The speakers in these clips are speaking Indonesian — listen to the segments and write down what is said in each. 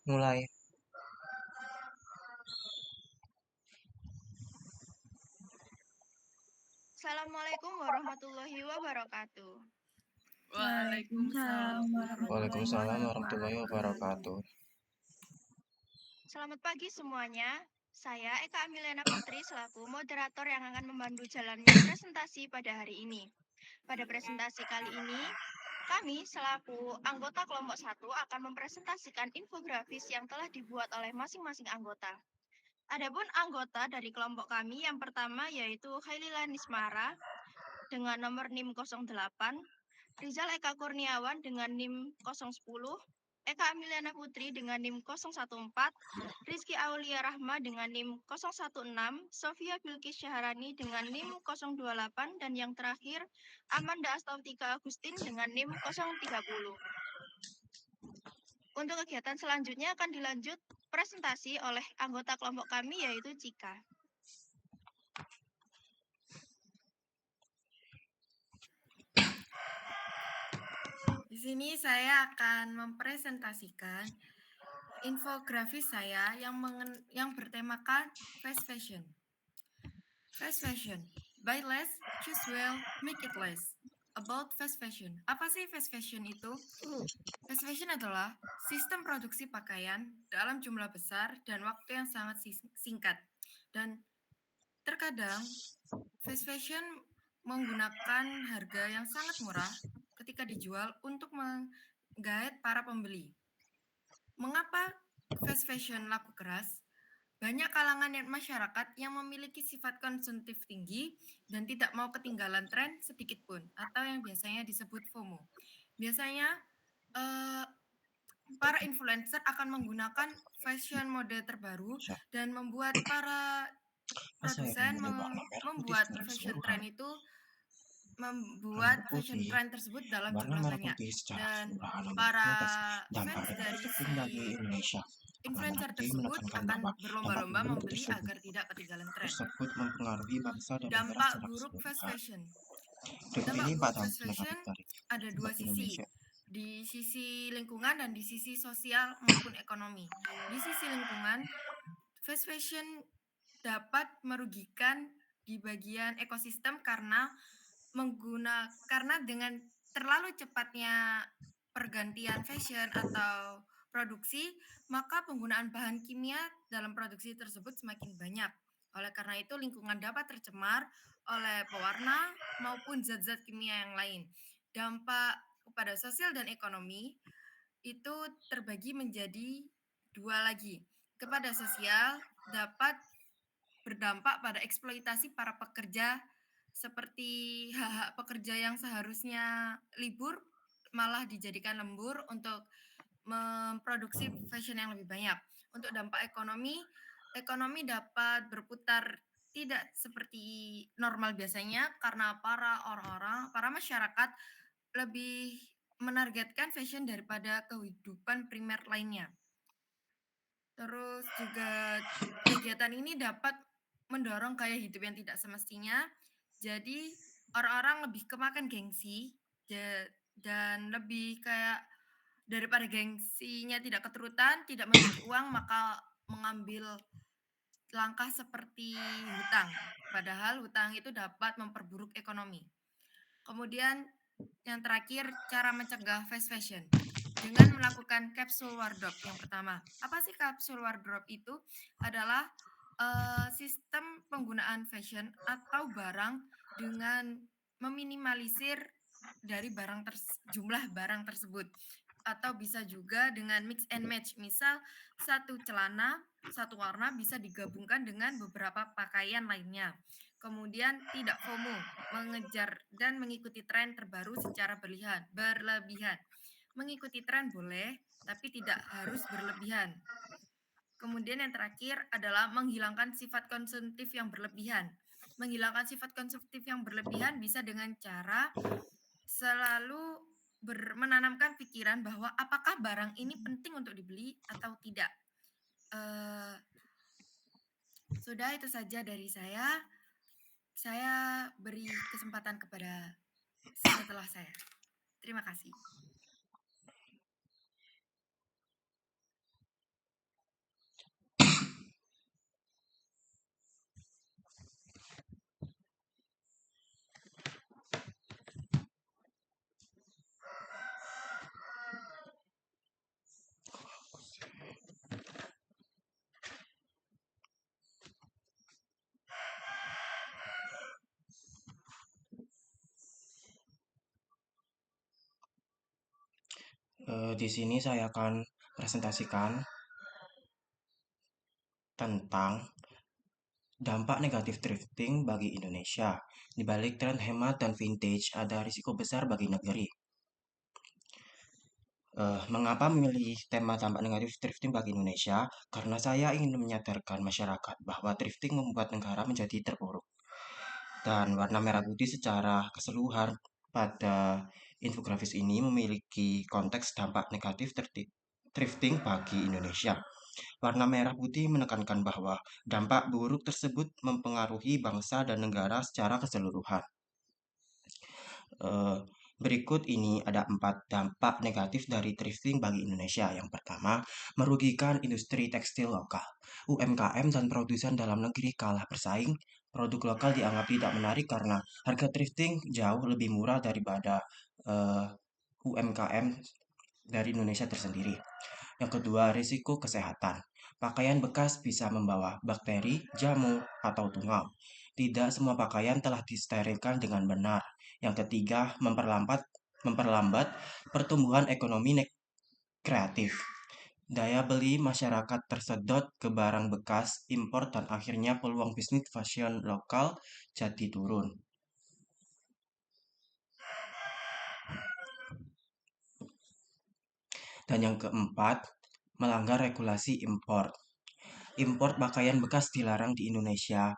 Mulai. Assalamualaikum warahmatullahi wabarakatuh. Waalaikumsalam warahmatullahi Waalaikumsalam warahmatullahi wabarakatuh. wabarakatuh. Selamat pagi semuanya. Saya Eka Amiliana Putri selaku moderator yang akan membantu jalannya presentasi pada hari ini. Pada presentasi kali ini, kami selaku anggota kelompok 1 akan mempresentasikan infografis yang telah dibuat oleh masing-masing anggota. Adapun anggota dari kelompok kami yang pertama yaitu Khailila Nismara dengan nomor NIM 08, Rizal Eka Kurniawan dengan NIM 010, Eka Amiliana Putri dengan NIM 014, Rizky Aulia Rahma dengan NIM 016, Sofia Bilkis Syaharani dengan NIM 028, dan yang terakhir Amanda Astautika Agustin dengan NIM 030. Untuk kegiatan selanjutnya akan dilanjut presentasi oleh anggota kelompok kami yaitu Cika. Di sini saya akan mempresentasikan infografis saya yang bertemakan fast fashion. Fast fashion. Buy less, choose well, make it less. About fast fashion. Apa sih fast fashion itu? Fast fashion adalah sistem produksi pakaian dalam jumlah besar dan waktu yang sangat singkat. Dan terkadang fast fashion menggunakan harga yang sangat murah ketika dijual untuk menggait para pembeli. Mengapa fast fashion laku keras? Banyak kalangan masyarakat yang memiliki sifat konsumtif tinggi dan tidak mau ketinggalan tren sedikit pun, atau yang biasanya disebut FOMO. Biasanya para influencer akan menggunakan fashion mode terbaru dan membuat para produsen membuat fashion trend itu membuat fashion trend tersebut dalam jumlah banyak, dan para fans dari si influencer tersebut akan berlomba-lomba membeli agar tidak ketinggalan tren. Dampak buruk fast fashion. Dampak buruk fast fashion ada dua sisi, di sisi lingkungan dan di sisi sosial maupun ekonomi. Di sisi lingkungan, fast fashion dapat merugikan di bagian ekosistem karena dengan terlalu cepatnya pergantian fashion atau produksi, maka penggunaan bahan kimia dalam produksi tersebut semakin banyak. Oleh karena itu, lingkungan dapat tercemar oleh pewarna maupun zat-zat kimia yang lain. Dampak kepada sosial dan ekonomi itu terbagi menjadi dua lagi. Kepada sosial dapat berdampak pada eksploitasi para pekerja, seperti hak-hak pekerja yang seharusnya libur malah dijadikan lembur untuk memproduksi fashion yang lebih banyak. Untuk dampak ekonomi, ekonomi dapat berputar tidak seperti normal biasanya karena para masyarakat lebih menargetkan fashion daripada kehidupan primer lainnya. Terus juga kegiatan ini dapat mendorong gaya hidup yang tidak semestinya. Jadi orang-orang lebih kemakan gengsi dan lebih kayak daripada gengsinya tidak keturutan, tidak memiliki uang, maka mengambil langkah seperti hutang. Padahal hutang itu dapat memperburuk ekonomi. Kemudian yang terakhir, cara mencegah fast fashion dengan melakukan capsule wardrobe. Yang pertama, apa sih capsule wardrobe itu? Adalah sistem penggunaan fashion atau barang dengan meminimalisir dari jumlah barang tersebut, atau bisa juga dengan mix and match. Misal satu celana, satu warna bisa digabungkan dengan beberapa pakaian lainnya. Kemudian tidak FOMO, mengejar dan mengikuti tren terbaru secara berlebihan. Mengikuti tren boleh, tapi tidak harus berlebihan. Kemudian yang terakhir adalah menghilangkan sifat konsumtif yang berlebihan. Menghilangkan sifat konsumtif yang berlebihan bisa dengan cara selalu menanamkan pikiran bahwa apakah barang ini penting untuk dibeli atau tidak. Sudah, itu saja dari saya. Saya beri kesempatan kepada setelah saya. Terima kasih. Di sini saya akan presentasikan tentang dampak negatif thrifting bagi Indonesia. Di balik tren hemat dan vintage, ada risiko besar bagi negeri. Mengapa memilih tema dampak negatif thrifting bagi Indonesia? Karena saya ingin menyadarkan masyarakat bahwa thrifting membuat negara menjadi terpuruk. Dan warna merah putih secara keseluruhan pada infografis ini memiliki konteks dampak negatif thrifting bagi Indonesia. Warna merah putih menekankan bahwa dampak buruk tersebut mempengaruhi bangsa dan negara secara keseluruhan. Eh, Berikut ini ada 4 dampak negatif dari thrifting bagi Indonesia. Yang pertama, merugikan industri tekstil lokal. UMKM dan produsen dalam negeri kalah bersaing. Produk lokal dianggap tidak menarik karena harga thrifting jauh lebih murah daripada eh, UMKM dari Indonesia tersendiri. Yang kedua, risiko kesehatan. Pakaian bekas bisa membawa bakteri, jamur, atau tungau. Tidak semua pakaian telah disterilkan dengan benar. Yang ketiga, memperlambat pertumbuhan ekonomi kreatif. Daya beli masyarakat tersedot ke barang bekas impor dan akhirnya peluang bisnis fashion lokal jadi turun. Dan yang keempat, melanggar regulasi impor. Impor pakaian bekas dilarang di Indonesia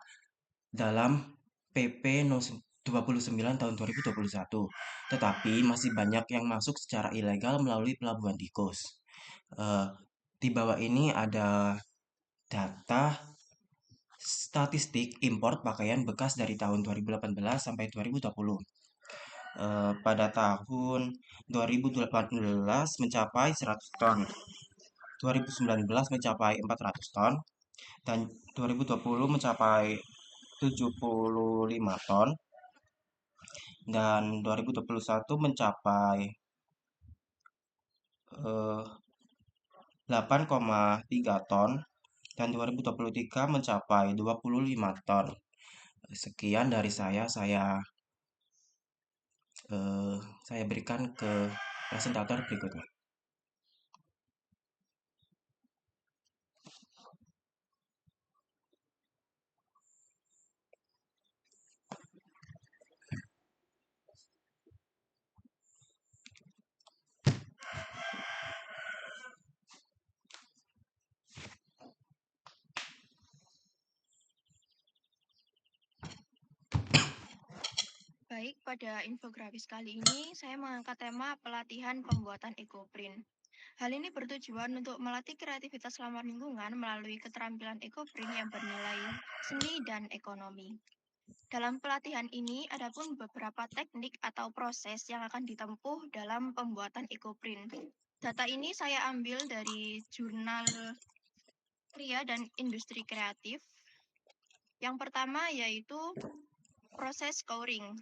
dalam PP No. 29 tahun 2021. Tetapi masih banyak yang masuk secara ilegal melalui pelabuhan tikus. Eh, di bawah ini ada data statistik impor pakaian bekas dari tahun 2018 sampai 2020. Pada tahun 2018 mencapai 100 ton, 2019 mencapai 400 ton, dan 2020 mencapai 75 ton, dan 2021 mencapai 8,3 ton, dan 2023 mencapai 25 ton. Sekian dari eh, saya berikan ke presentator berikutnya. Baik, pada infografis kali ini saya mengangkat tema pelatihan pembuatan ekoprint. Hal ini bertujuan untuk melatih kreativitas ramah lingkungan melalui keterampilan ekoprint yang bernilai seni dan ekonomi. Dalam pelatihan ini, ada pun beberapa teknik atau proses yang akan ditempuh dalam pembuatan ekoprint. Data ini saya ambil dari jurnal Kria dan Industri Kreatif. Yang pertama yaitu proses scouring.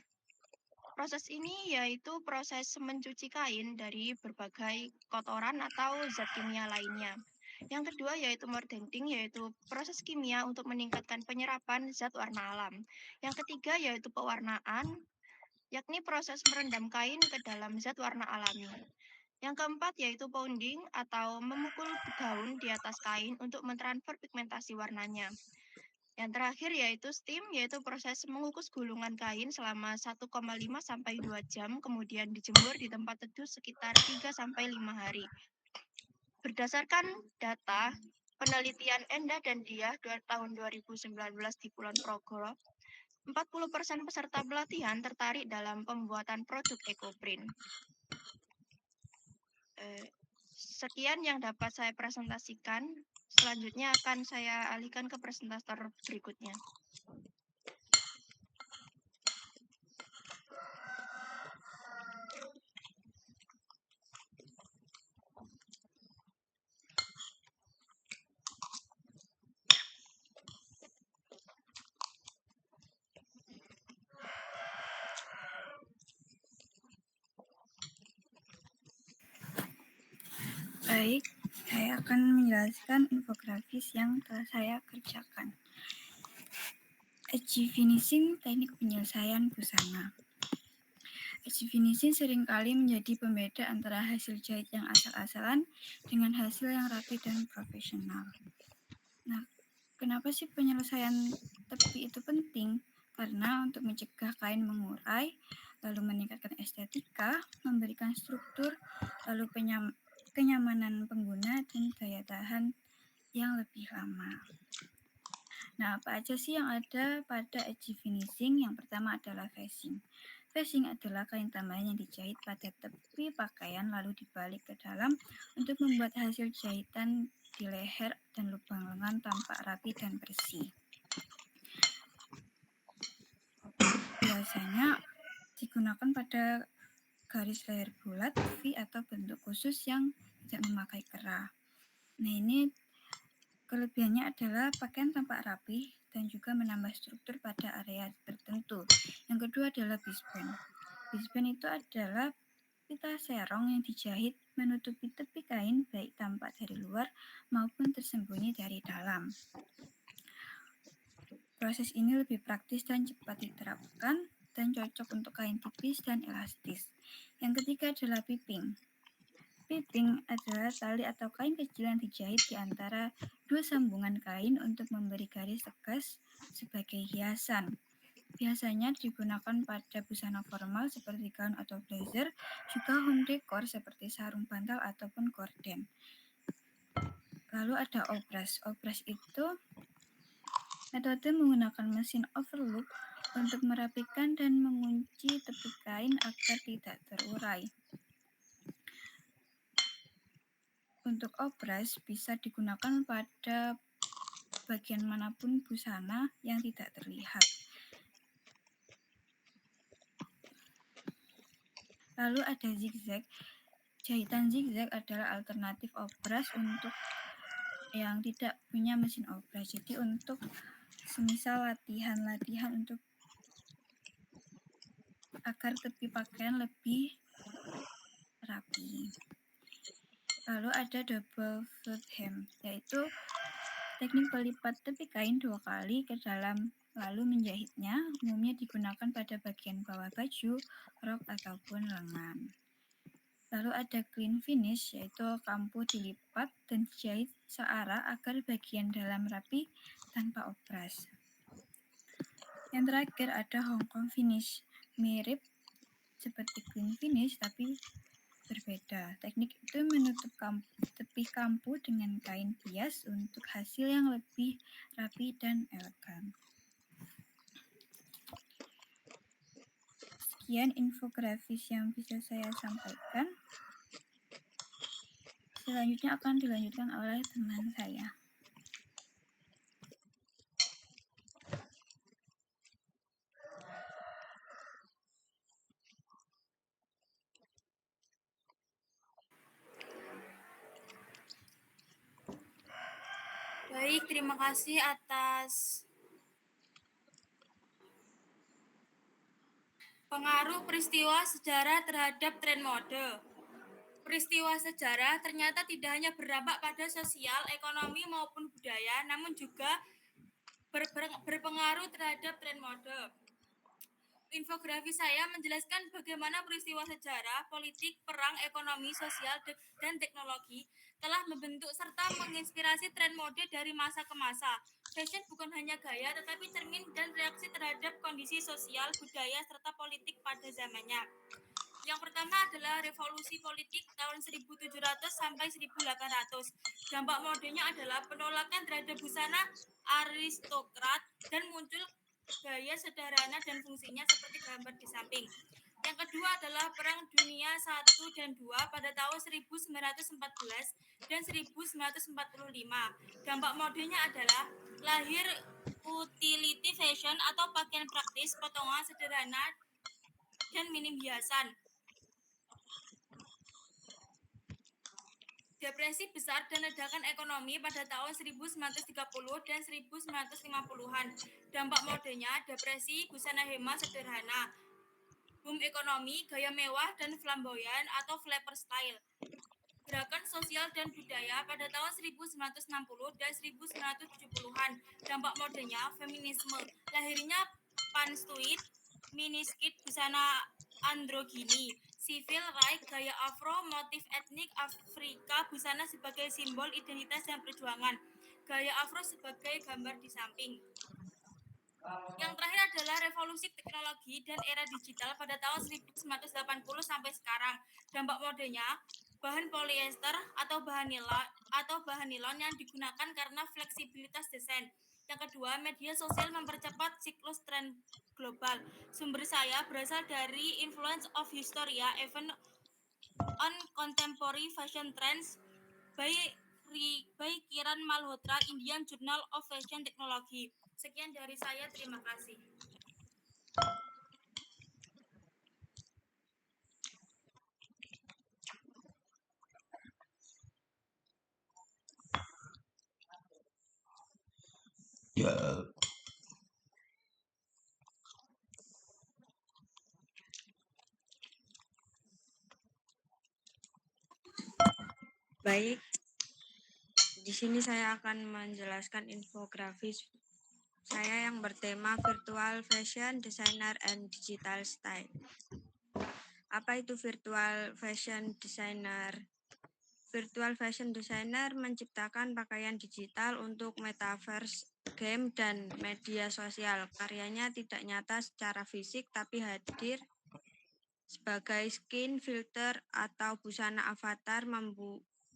Proses ini yaitu proses mencuci kain dari berbagai kotoran atau zat kimia lainnya. Yang kedua yaitu mordending, yaitu proses kimia untuk meningkatkan penyerapan zat warna alam. Yang ketiga yaitu pewarnaan, yakni proses merendam kain ke dalam zat warna alami. Yang keempat yaitu pounding atau memukul gaun di atas kain untuk mentransfer pigmentasi warnanya. Yang terakhir yaitu steam, yaitu proses mengukus gulungan kain selama 1,5 sampai 2 jam, kemudian dijemur di tempat teduh sekitar 3 sampai 5 hari. Berdasarkan data penelitian Enda dan Dia tahun 2019 di Kulon Progo, 40% peserta pelatihan tertarik dalam pembuatan produk ekoprint. Sekian yang dapat saya presentasikan. Selanjutnya akan saya alihkan ke presentator berikutnya. Baik, saya akan menjelaskan infografis yang telah saya kerjakan. Edge finishing, teknik penyelesaian busana. Edge finishing seringkali menjadi pembeda antara hasil jahit yang asal-asalan dengan hasil yang rapi dan profesional. Nah, kenapa sih penyelesaian tepi itu penting? Karena untuk mencegah kain mengurai, lalu meningkatkan estetika, memberikan struktur, lalu kenyamanan pengguna, dan daya tahan yang lebih lama. Nah, apa aja sih yang ada pada edge finishing? Yang pertama adalah facing. Facing adalah kain tambahan yang dijahit pada tepi pakaian lalu dibalik ke dalam untuk membuat hasil jahitan di leher dan lubang lengan tampak rapi dan bersih. Biasanya digunakan pada garis leher bulat, V atau bentuk khusus yang tidak memakai kerah. Nah, ini kelebihannya adalah pakaian tampak rapi dan juga menambah struktur pada area tertentu. Yang kedua adalah bisband. Bisband itu adalah pita serong yang dijahit menutupi tepi kain baik tampak dari luar maupun tersembunyi dari dalam. Proses ini lebih praktis dan cepat diterapkan dan cocok untuk kain tipis dan elastis. Yang ketiga adalah piping. Piping adalah tali atau kain kecil yang dijahit di antara dua sambungan kain untuk memberi garis tegas sebagai hiasan. Biasanya digunakan pada busana formal seperti gaun atau blazer, juga home decor seperti sarung bantal ataupun gorden. Lalu ada obras. Obras itu metode menggunakan mesin overlock untuk merapikan dan mengunci tepi kain agar tidak terurai. Untuk obras bisa digunakan pada bagian manapun busana yang tidak terlihat. Lalu ada zigzag. Jahitan zigzag adalah alternatif obras untuk yang tidak punya mesin obras. Jadi untuk semisal latihan untuk agar tepi pakaian lebih rapi. Lalu ada double fold hem, yaitu teknik pelipat tepi kain 2 kali ke dalam lalu menjahitnya. Umumnya digunakan pada bagian bawah baju, rok ataupun lengan. Lalu ada clean finish, yaitu kampuh dilipat dan dijahit searah agar bagian dalam rapi tanpa obras. Yang terakhir ada Hong Kong finish, mirip seperti clean finish tapi berbeda. Teknik itu menutup tepi kampuh dengan kain bias untuk hasil yang lebih rapi dan elegan. Sekian infografis yang bisa saya sampaikan. Selanjutnya akan dilanjutkan oleh teman saya. Baik, terima kasih atas pengaruh peristiwa sejarah terhadap tren mode. Peristiwa sejarah ternyata tidak hanya berdampak pada sosial, ekonomi maupun budaya, namun juga berpengaruh terhadap tren mode. Infografi saya menjelaskan bagaimana peristiwa sejarah, politik, perang, ekonomi, sosial, dan teknologi telah membentuk serta menginspirasi tren mode dari masa ke masa. Fashion bukan hanya gaya, tetapi cermin dan reaksi terhadap kondisi sosial, budaya, serta politik pada zamannya. Yang pertama adalah revolusi politik tahun 1700 sampai 1800. Dampak modenya adalah penolakan terhadap busana aristokrat dan muncul gaya sederhana dan fungsinya seperti gambar di samping. Yang kedua adalah Perang Dunia I dan II pada tahun 1914 dan 1945. Dampak modenya adalah lahir utility fashion atau pakaian praktis, potongan sederhana, dan minim hiasan. Depresi besar dan ledakan ekonomi pada tahun 1930 dan 1950-an. Dampak modenya depresi, busana hemat sederhana, boom ekonomi, gaya mewah dan flamboyan atau flapper style. Gerakan sosial dan budaya pada tahun 1960 dan 1970-an. Dampak modenya feminisme, lahirnya pantsuit, miniskirt, busana androgini, civil right, gaya afro, motif etnik Afrika, busana sebagai simbol identitas dan perjuangan, gaya afro sebagai gambar di samping. Yang terakhir adalah revolusi teknologi dan era digital pada tahun 1980 sampai sekarang. Dampak modenya, bahan polyester atau bahan nilon yang digunakan karena fleksibilitas desain. Yang kedua, media sosial mempercepat siklus tren global. Sumber saya berasal dari Influence of Historia, Event on Contemporary Fashion Trends by Kiran Malhotra, Indian Journal of Fashion Technology. Sekian dari saya, terima kasih. Ya, Baik, di sini saya akan menjelaskan infografis saya yang bertema Virtual Fashion Designer and Digital Style. Apa itu Virtual Fashion Designer? Virtual Fashion Designer menciptakan pakaian digital untuk metaverse, game, dan media sosial. Karyanya tidak nyata secara fisik, tapi hadir sebagai skin, filter, atau busana avatar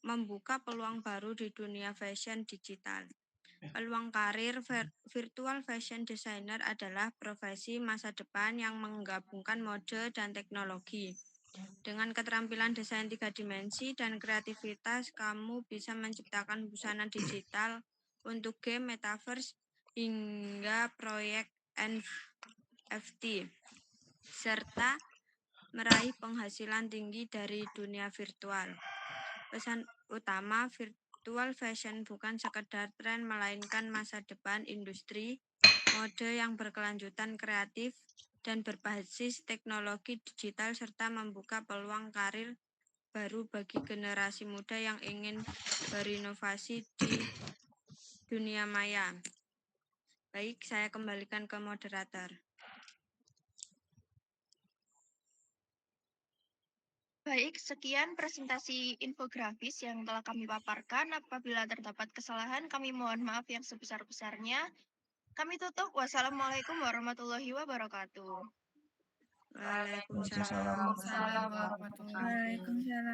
membuka peluang baru di dunia fashion digital. Peluang karir virtual fashion designer adalah profesi masa depan yang menggabungkan mode dan teknologi. Dengan keterampilan desain 3 dimensi dan kreativitas, kamu bisa menciptakan busana digital untuk game, metaverse, hingga proyek NFT, serta meraih penghasilan tinggi dari dunia virtual. Pesan utama virtual fashion bukan sekedar tren, melainkan masa depan industri mode yang berkelanjutan, kreatif, dan berbasis teknologi digital, serta membuka peluang karir baru bagi generasi muda yang ingin berinovasi di dunia maya. Baik, saya kembalikan ke moderator. Baik, sekian presentasi infografis yang telah kami paparkan. Apabila terdapat kesalahan, kami mohon maaf yang sebesar-besarnya. Kami tutup. Wassalamualaikum warahmatullahi wabarakatuh. Waalaikumsalam. Waalaikumsalam warahmatullahi wabarakatuh. Waalaikumsalam.